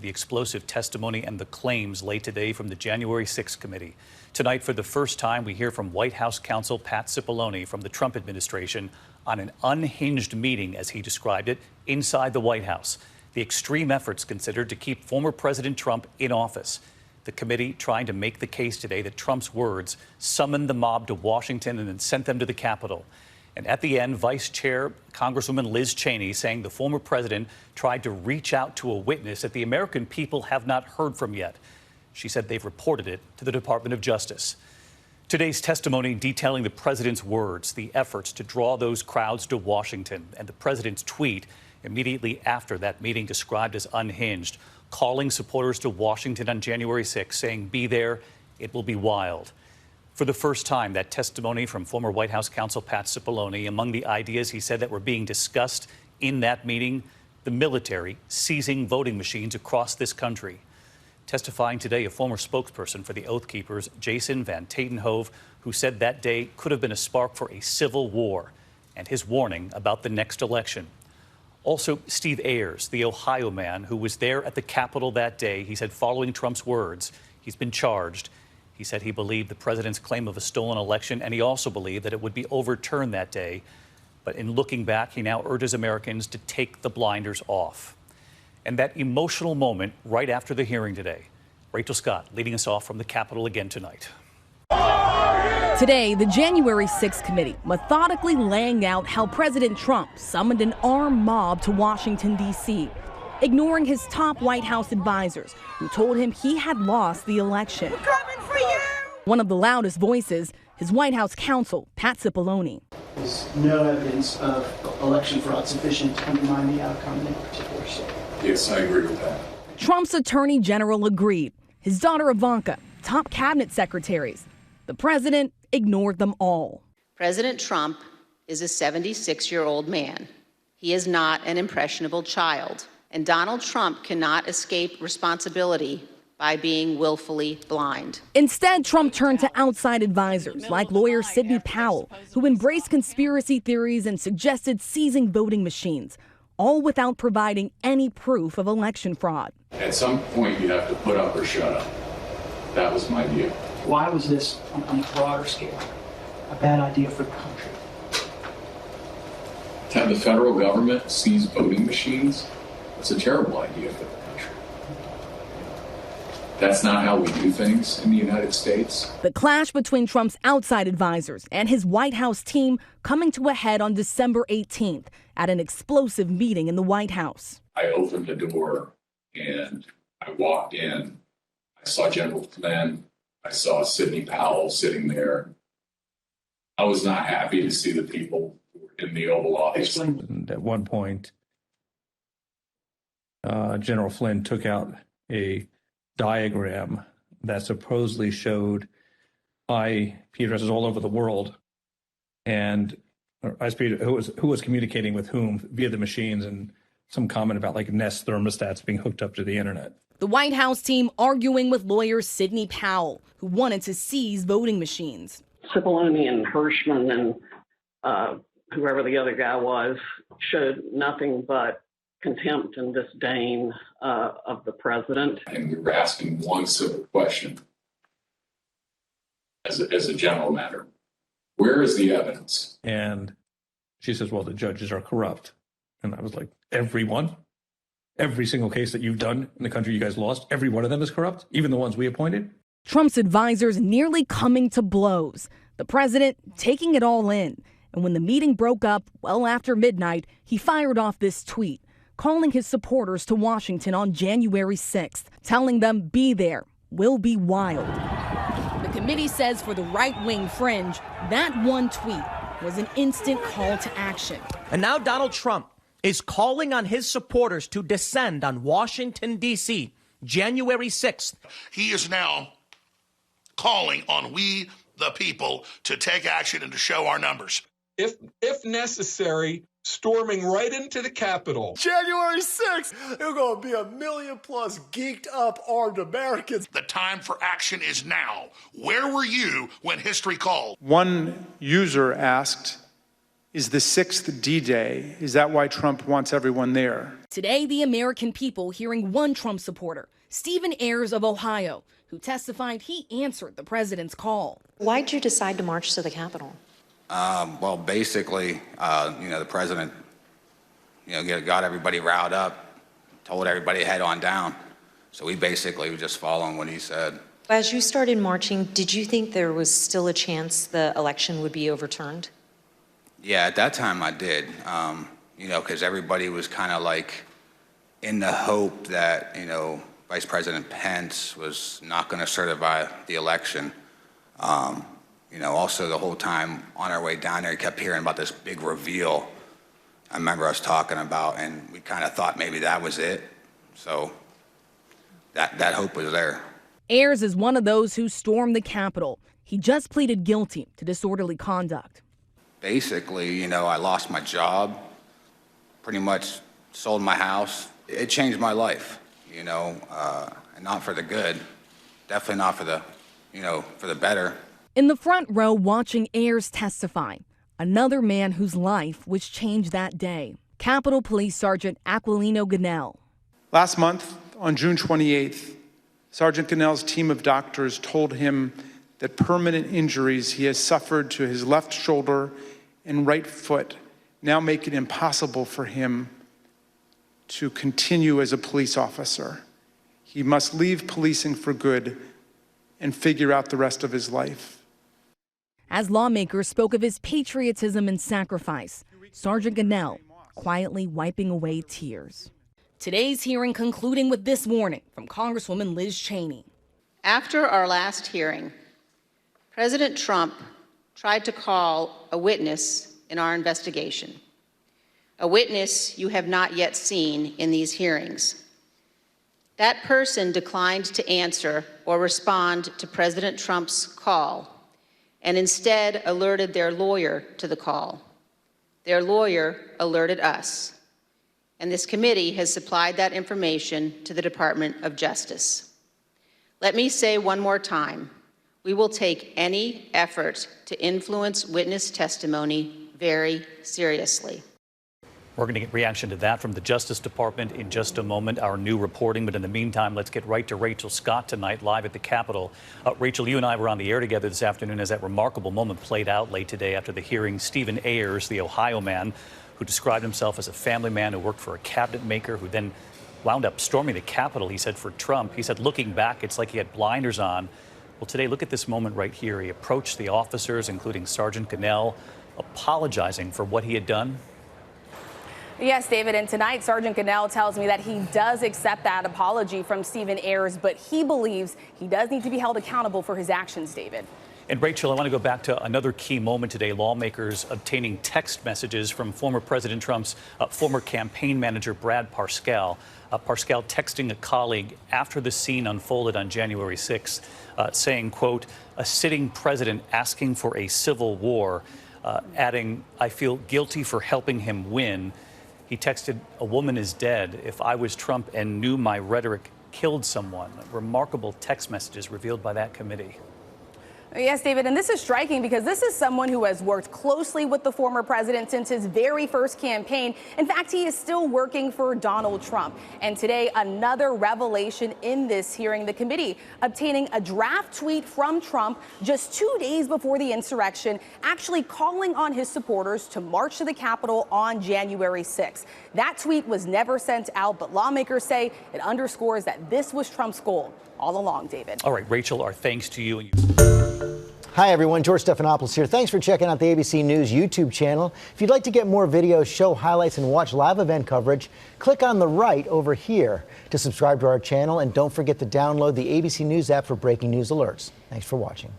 The explosive testimony and the claims laid today from the January 6th committee. Tonight, for the first time, we hear from White House counsel Pat Cipollone from the Trump administration on an unhinged meeting, as he described it, inside the White House. The extreme efforts considered to keep former President Trump in office. The committee trying to make the case today that Trump's words summoned the mob to Washington and then sent them to the Capitol. And at the end, Vice Chair Congresswoman Liz Cheney saying the former president tried to reach out to a witness that the American people have not heard from yet. She said they've reported it to the Department of Justice. Today's testimony detailing the president's words, the efforts to draw those crowds to Washington, and the president's tweet immediately after that meeting described as unhinged, calling supporters to Washington on January 6, saying, "Be there, it will be wild." For the first time, that testimony from former White House counsel Pat Cipollone, among the ideas he said that were being discussed in that meeting, the military seizing voting machines across this country. Testifying today, a former spokesperson for the Oath Keepers, Jason Van Tatenhove, who said that day could have been a spark for a civil war, and his warning about the next election. Also, Steve Ayers, the Ohio man who was there at the Capitol that day, he said following Trump's words, he's been charged. He said he believed the president's claim of a stolen election, and he also believed that it would be overturned that day. But in looking back, he now urges Americans to take the blinders off. And that emotional moment right after the hearing today. Rachel Scott leading us off from the Capitol again tonight. Today, the January 6th committee methodically laying out how President Trump summoned an armed mob to Washington, D.C., ignoring his top White House advisors who told him he had lost the election. We're coming for you! One of the loudest voices, his White House counsel, Pat Cipollone. There's no evidence of election fraud sufficient to undermine the outcome in a particular state. Yes, I agree with that. Trump's attorney general agreed. His daughter Ivanka, top cabinet secretaries. The president ignored them all. President Trump is a 76-year-old man. He is not an impressionable child. And Donald Trump cannot escape responsibility by being willfully blind. Instead, Trump turned to outside advisors like lawyer Sidney Powell, who embraced conspiracy theories and suggested seizing voting machines, all without providing any proof of election fraud. At some point, you have to put up or shut up. That was my view. Why was this, on a broader scale, a bad idea for the country? To have the federal government seize voting machines, it's a terrible idea for the country. That's not how we do things in the United States. The clash between Trump's outside advisors and his White House team coming to a head on December 18th at an explosive meeting in the White House. I opened the door and I walked in. I saw General Flynn. I saw Sidney Powell sitting there. I was not happy to see the people who were in the Oval Office. And at one point, General Flynn took out a diagram that supposedly showed IP addresses all over the world, and who was communicating with whom via the machines, and some comment about like Nest thermostats being hooked up to the internet. The White House team arguing with lawyer Sidney Powell, who wanted to seize voting machines. Cipollone and Hirschman and whoever the other guy was showed nothing but contempt and disdain of the president. And we were asking one simple question as a general matter. Where is the evidence? And she says, well, the judges are corrupt. And I was like, everyone? Every single case that you've done in the country you guys lost, every one of them is corrupt, even the ones we appointed? Trump's advisors nearly coming to blows. The president taking it all in. And when the meeting broke up well after midnight, he fired off this tweet, calling his supporters to Washington on January 6th, telling them, be there, will be wild. The committee says for the right-wing fringe, that one tweet was an instant call to action. And now Donald Trump is calling on his supporters to descend on Washington, D.C., January 6th. He is now calling on we, the people, to take action and to show our numbers. If necessary, storming right into the Capitol. January 6th, there's going to be 1 million plus geeked up armed Americans. The time for action is now. Where were you when history called? One user asked, is the 6th D-Day. Is that why Trump wants everyone there? Today, the American people hearing one Trump supporter, Stephen Ayers of Ohio, who testified he answered the president's call. Why'd you decide to march to the Capitol? Well, basically, the president, got everybody riled up, told everybody to head on down. So we basically were just following what he said. As you started marching, did you think there was still a chance the election would be overturned? Yeah, at that time I did, because everybody was kind of like in the hope that, Vice President Pence was not going to certify the election. Also the whole time on our way down there, we kept hearing about this big reveal I remember us talking about, and we kind of thought maybe that was it. So that hope was there. Ayers is one of those who stormed the Capitol. He just pleaded guilty to disorderly conduct. Basically, I lost my job, pretty much sold my house. It changed my life, and not for the good, definitely not for the better. In the front row watching Ayers testify, another man whose life was changed that day, Capitol Police Sergeant Aquilino Ganell. Last month, on June 28th, Sergeant Ganell's team of doctors told him that permanent injuries he has suffered to his left shoulder and right foot now make it impossible for him to continue as a police officer. He must leave policing for good and figure out the rest of his life. As lawmakers spoke of his patriotism and sacrifice, Sergeant Ganell quietly wiping away tears. Today's hearing concluding with this warning from Congresswoman Liz Cheney. After our last hearing, President Trump tried to call a witness in our investigation, a witness you have not yet seen in these hearings. That person declined to answer or respond to President Trump's call and instead alerted their lawyer to the call. Their lawyer alerted us, and this committee has supplied that information to the Department of Justice. Let me say one more time, we will take any effort to influence witness testimony very seriously. We're going to get reaction to that from the Justice Department in just a moment, our new reporting. But in the meantime, let's get right to Rachel Scott tonight, live at the Capitol. Rachel, you and I were on the air together this afternoon as that remarkable moment played out late today after the hearing. Stephen Ayers, the Ohio man who described himself as a family man who worked for a cabinet maker, who then wound up storming the Capitol, he said, for Trump. He said, looking back, it's like he had blinders on. Well, today, look at this moment right here. He approached the officers, including Sergeant Ganell, apologizing for what he had done. Yes, David, and tonight Sergeant Ganell tells me that he does accept that apology from Stephen Ayers, but he believes he does need to be held accountable for his actions, David. And Rachel, I want to go back to another key moment today. Lawmakers obtaining text messages from former President Trump's former campaign manager, Brad Parscale. Parscale texting a colleague after the scene unfolded on January 6th, saying, quote, a sitting president asking for a civil war, adding, I feel guilty for helping him win. He texted, a woman is dead. If I was Trump and knew my rhetoric killed someone. Remarkable text messages revealed by that committee. Yes, David, and this is striking because this is someone who has worked closely with the former president since his very first campaign. In fact, he is still working for Donald Trump. And today, another revelation in this hearing, the committee obtaining a draft tweet from Trump just 2 days before the insurrection, actually calling on his supporters to march to the Capitol on January 6th. That tweet was never sent out, but lawmakers say it underscores that this was Trump's goal all along, David. All right, Rachel, our thanks to you. Hi, everyone. George Stephanopoulos here. Thanks for checking out the ABC News YouTube channel. If you'd like to get more videos, show highlights, and watch live event coverage, click on the right over here to subscribe to our channel. And don't forget to download the ABC News app for breaking news alerts. Thanks for watching.